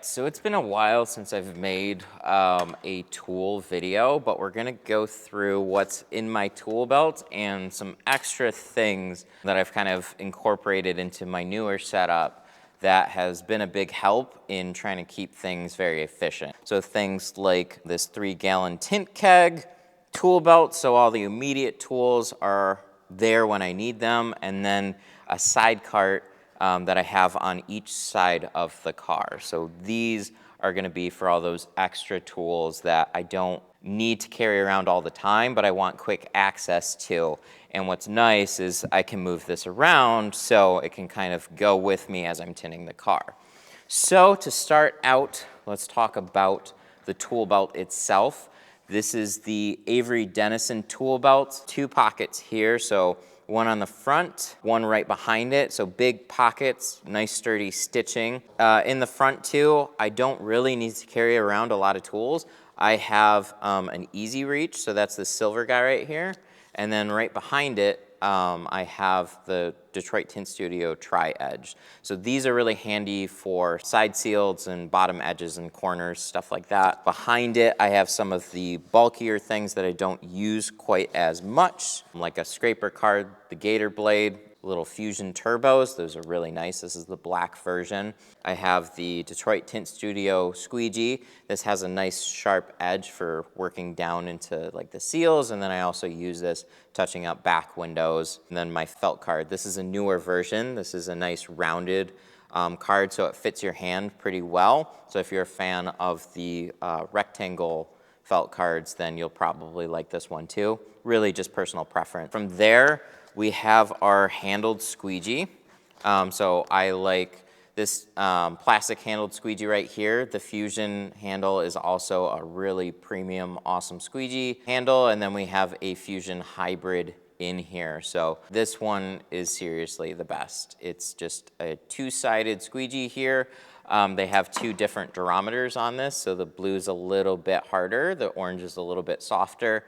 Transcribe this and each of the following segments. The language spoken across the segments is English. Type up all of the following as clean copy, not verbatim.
so it's been a while since I've made a tool video, but we're gonna go through what's in my tool belt and some extra things that I've kind of incorporated into my newer setup that has been a big help in trying to keep things very efficient. So things like this 3-gallon tint keg, tool belt, so all the immediate tools are there when I need them, and then a side cart that I have on each side of the car. So these are gonna be for all those extra tools that I don't need to carry around all the time, but I want quick access to. And what's nice is I can move this around so it can kind of go with me as I'm tinting the car. So to start out, let's talk about the tool belt itself. This is the Avery Dennison tool belt, 2 pockets here. So one on the front, one right behind it. So big pockets, nice sturdy stitching. In the front too, I don't really need to carry around a lot of tools. I have an easy reach, so that's the silver guy right here. And then right behind it, I have the Detroit Tint Studio Tri-Edge. So these are really handy for side seals and bottom edges and corners, stuff like that. Behind it, I have some of the bulkier things that I don't use quite as much, like a scraper card, the Gator blade, little Fusion turbos. Those are really nice. This is the black version. I have the Detroit Tint Studio squeegee. This has a nice sharp edge for working down into like the seals, and then I also use this touching up back windows. And then my felt card. This is a newer version. This is a nice rounded card, so it fits your hand pretty well. So if you're a fan of the rectangle felt cards, then you'll probably like this one too. Really just personal preference. From there, we have our handled squeegee. So I like this plastic handled squeegee right here. The Fusion handle is also a really premium, awesome squeegee handle. And then we have a Fusion hybrid in here. So this one is seriously the best. It's just a 2-sided squeegee here. They have 2 different durometers on this. So the blue's a little bit harder. The orange is a little bit softer.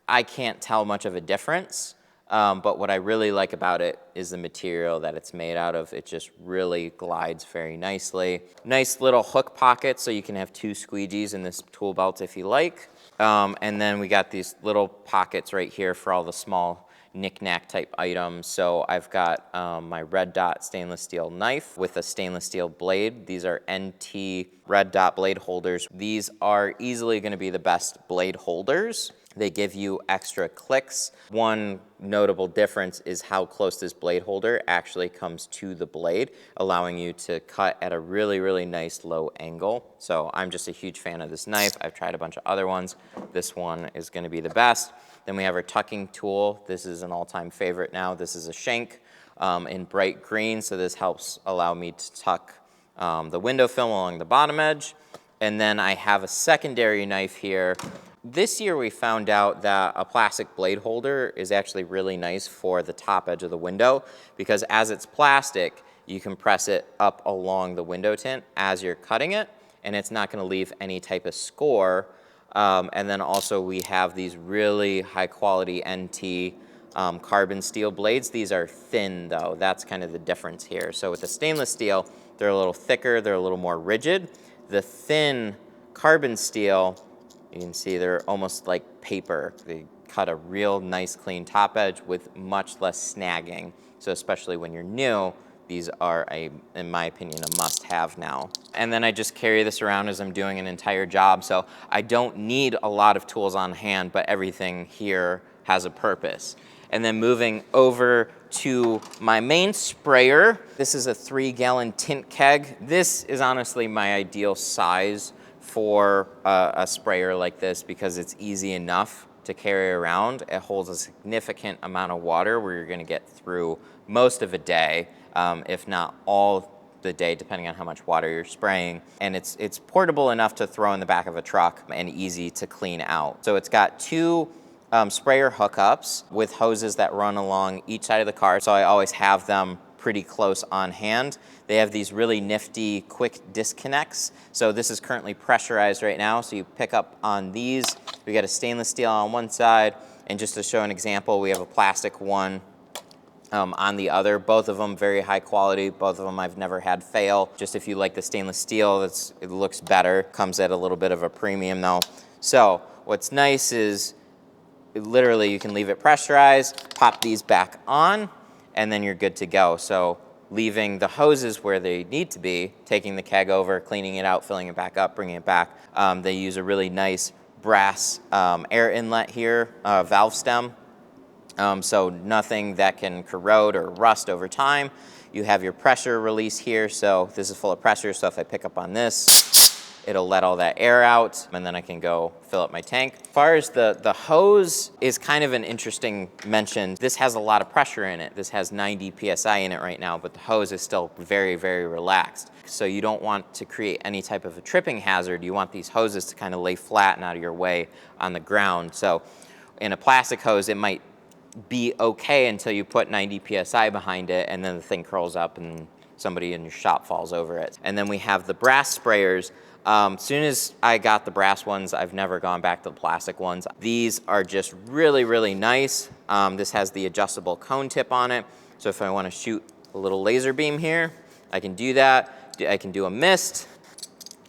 I can't tell much of a difference. But what I really like about it is the material that it's made out of. It just really glides very nicely. Nice little hook pocket, so you can have 2 squeegees in this tool belt if you like. And then we got these little pockets right here for all the small knick-knack type items. So I've got my red dot stainless steel knife with a stainless steel blade. These are NT red dot blade holders. These are easily going to be the best blade holders. They give you extra clicks. One notable difference is how close this blade holder actually comes to the blade, allowing you to cut at a really, really nice low angle. So I'm just a huge fan of this knife. I've tried a bunch of other ones. This one is going to be the best. Then we have our tucking tool. This is an all-time favorite now. This is a shank in bright green, so this helps allow me to tuck the window film along the bottom edge. And then I have a secondary knife here. This year we found out that a plastic blade holder is actually really nice for the top edge of the window, because as it's plastic, you can press it up along the window tint as you're cutting it, and it's not going to leave any type of score. And then also we have these really high quality NT carbon steel blades. These are thin though. That's kind of the difference here. So with the stainless steel, they're a little thicker, they're a little more rigid. The thin carbon steel, you can see they're almost like paper. They cut a real nice clean top edge with much less snagging. So especially when you're new, these are, in my opinion, a must-have now. And then I just carry this around as I'm doing an entire job. So I don't need a lot of tools on hand, but everything here has a purpose. And then moving over to my main sprayer, this is a 3-gallon tint keg. This is honestly my ideal size for a sprayer like this because it's easy enough to carry around. It holds a significant amount of water where you're gonna get through most of a day, if not all the day, depending on how much water you're spraying. And it's portable enough to throw in the back of a truck and easy to clean out. So it's got 2 sprayer hookups with hoses that run along each side of the car. So I always have them pretty close on hand. They have these really nifty quick disconnects. So this is currently pressurized right now. So you pick up on these. We got a stainless steel on one side. And just to show an example, we have a plastic one on the other. Both of them very high quality. Both of them I've never had fail. Just if you like the stainless steel, it looks better. Comes at a little bit of a premium though. So what's nice is literally you can leave it pressurized, pop these back on, and then you're good to go. So leaving the hoses where they need to be, taking the keg over, cleaning it out, filling it back up, bringing it back. They use a really nice brass air inlet here, valve stem. So nothing that can corrode or rust over time. You have your pressure release here, so this is full of pressure, so if I pick up on this, it'll let all that air out, and then I can go fill up my tank. As far as the hose is kind of an interesting mention. This has a lot of pressure in it. This has 90 PSI in it right now, but the hose is still very, very relaxed. So you don't want to create any type of a tripping hazard. You want these hoses to kind of lay flat and out of your way on the ground. So in a plastic hose, it might be okay until you put 90 PSI behind it, and then the thing curls up and somebody in your shop falls over it. And then we have the brass sprayers. As soon as I got the brass ones, I've never gone back to the plastic ones. These are just really, really nice. This has the adjustable cone tip on it. So if I want to shoot a little laser beam here, I can do that. I can do a mist,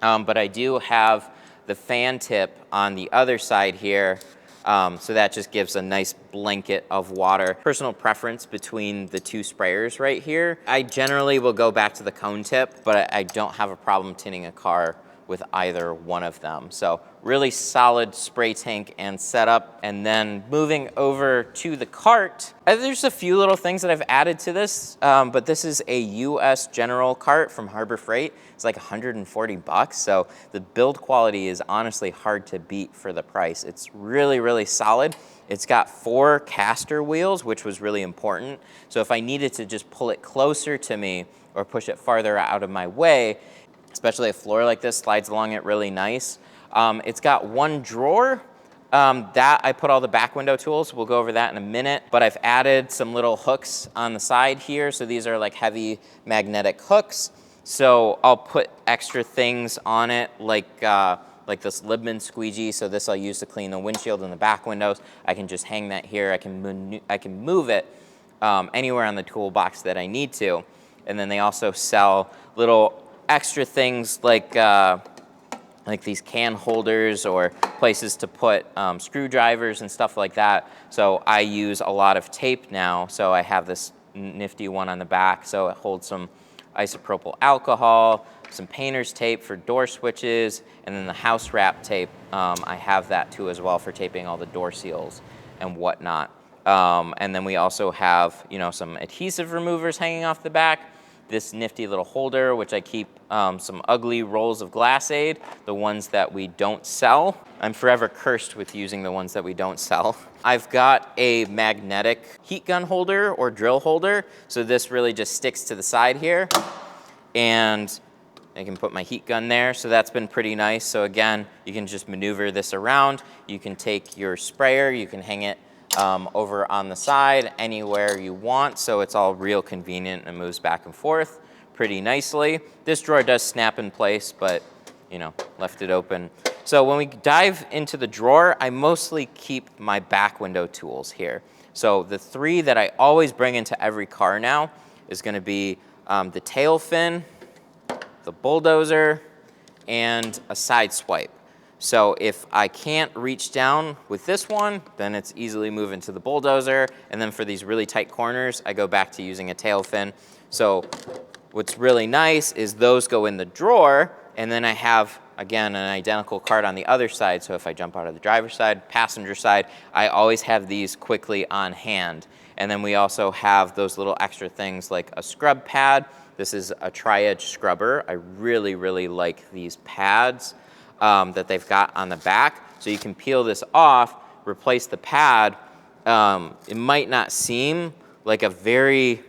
but I do have the fan tip on the other side here. So that just gives a nice blanket of water. Personal preference between the two sprayers right here. I generally will go back to the cone tip, but I don't have a problem tinting a car with either one of them. So really solid spray tank and setup. And then moving over to the cart, there's a few little things that I've added to this, but this is a US General cart from Harbor Freight. It's like 140 bucks. So the build quality is honestly hard to beat for the price. It's really, really solid. It's got 4 caster wheels, which was really important. So if I needed to just pull it closer to me or push it farther out of my way, especially a floor like this slides along it really nice. It's got 1 drawer that I put all the back window tools. We'll go over that in a minute, but I've added some little hooks on the side here. So these are like heavy magnetic hooks. So I'll put extra things on it like this Libman squeegee. So this I'll use to clean the windshield and the back windows. I can just hang that here. I can move it anywhere on the toolbox that I need to. And then they also sell little extra things like these can holders or places to put screwdrivers and stuff like that. So I use a lot of tape now. So I have this nifty one on the back. So it holds some isopropyl alcohol, some painter's tape for door switches, and then the house wrap tape. I have that too as well for taping all the door seals and whatnot. And then we also have, some adhesive removers hanging off the back. This nifty little holder, which I keep some ugly rolls of Glass Aid, the ones that we don't sell. I'm forever cursed with using the ones that we don't sell. I've got a magnetic heat gun holder or drill holder. So this really just sticks to the side here. And I can put my heat gun there. So that's been pretty nice. So again, you can just maneuver this around. You can take your sprayer, you can hang it over on the side anywhere you want, so it's all real convenient and moves back and forth pretty nicely. This drawer does snap in place, but left it open. So when we dive into the drawer, I mostly keep my back window tools here. So the 3 that I always bring into every car now is going to be the tail fin, the bulldozer, and a side swipe. So if I can't reach down with this one, then it's easily moving to the bulldozer. And then for these really tight corners, I go back to using a tail fin. So what's really nice is those go in the drawer, and then I have, again, an identical cart on the other side. So if I jump out of the driver's side, passenger side, I always have these quickly on hand. And then we also have those little extra things like a scrub pad. This is a tri-edge scrubber. I really, really like these pads that they've got on the back. So you can peel this off, replace the pad. It might not seem like a very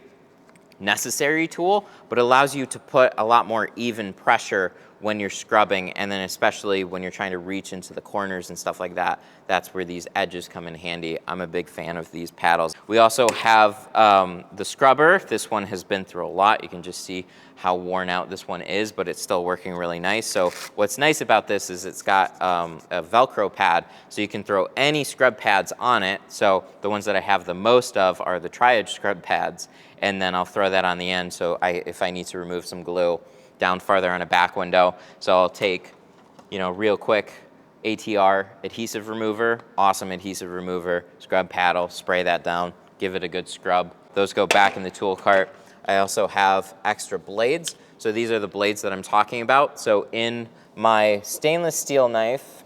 necessary tool, but it allows you to put a lot more even pressure when you're scrubbing, and then especially when you're trying to reach into the corners and stuff like that. That's where these edges come in handy. I'm a big fan of these paddles. We also have the scrubber. This one has been through a lot. You can just see how worn out this one is, but it's still working really nice. So what's nice about this is it's got a Velcro pad, so you can throw any scrub pads on it. So the ones that I have the most of are the tri-edge scrub pads, and then I'll throw that on the end so if I need to remove some glue down farther on a back window. So I'll take, real quick, ATR adhesive remover, awesome adhesive remover, scrub paddle, spray that down, give it a good scrub. Those go back in the tool cart. I also have extra blades. So these are the blades that I'm talking about. So in my stainless steel knife,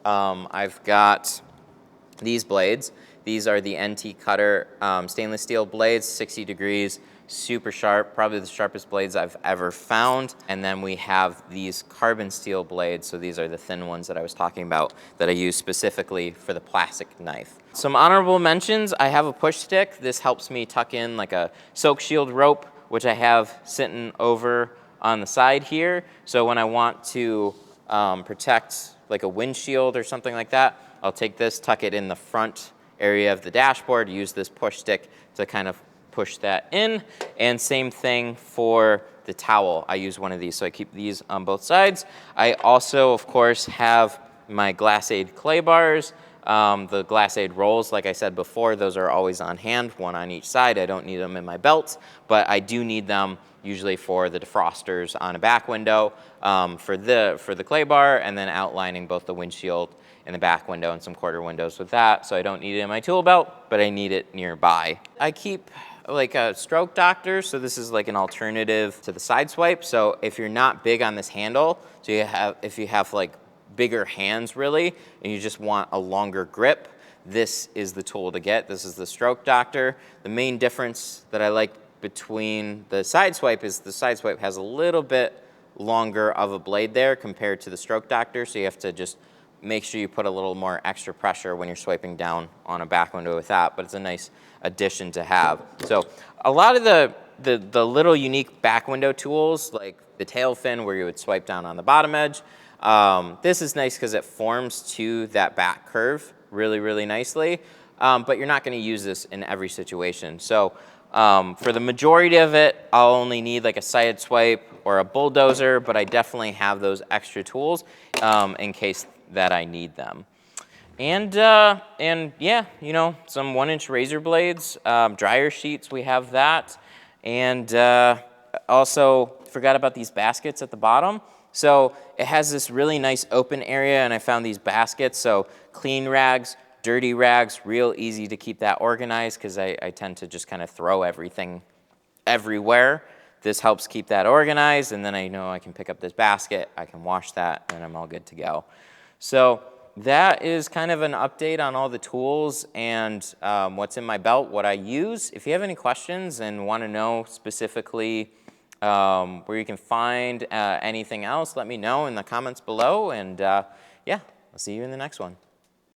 I've got these blades. These are the NT Cutter stainless steel blades, 60 degrees, super sharp, probably the sharpest blades I've ever found. And then we have these carbon steel blades. So these are the thin ones that I was talking about that I use specifically for the plastic knife. Some honorable mentions, I have a push stick. This helps me tuck in like a soak shield rope, which I have sitting over on the side here. So when I want to protect like a windshield or something like that, I'll take this, tuck it in the front area of the dashboard, use this push stick to kind of push that in. And same thing for the towel. I use one of these, so I keep these on both sides. I also, of course, have my Glassade clay bars. The Glassade rolls, like I said before, those are always on hand, one on each side. I don't need them in my belt, but I do need them usually for the defrosters on a back window, for the clay bar, and then outlining both the windshield and the back window and some quarter windows with that. So I don't need it in my tool belt, but I need it nearby. I keep like a stroke doctor, so this is like an alternative to the side swipe. So if you're not big on this handle, so if you have like bigger hands really, and you just want a longer grip, this is the tool to get. This is the stroke doctor. The main difference that I like between the side swipe is the side swipe has a little bit longer of a blade there compared to the stroke doctor, so you have to just make sure you put a little more extra pressure when you're swiping down on a back window with that, but it's a nice addition to have. So a lot of the little unique back window tools, like the tail fin where you would swipe down on the bottom edge, this is nice because it forms to that back curve really, really nicely, but you're not going to use this in every situation. So for the majority of it, I'll only need like a side swipe or a bulldozer, but I definitely have those extra tools in case that I need them. And yeah, some 1-inch razor blades, dryer sheets, we have that. And also forgot about these baskets at the bottom. So it has this really nice open area, and I found these baskets. So clean rags, dirty rags, real easy to keep that organized because I tend to just kind of throw everything everywhere. This helps keep that organized, and then I know I can pick up this basket, I can wash that, and I'm all good to go. So that is kind of an update on all the tools and what's in my belt, what I use. If you have any questions and want to know specifically where you can find anything else, let me know in the comments below. And yeah, I'll see you in the next one.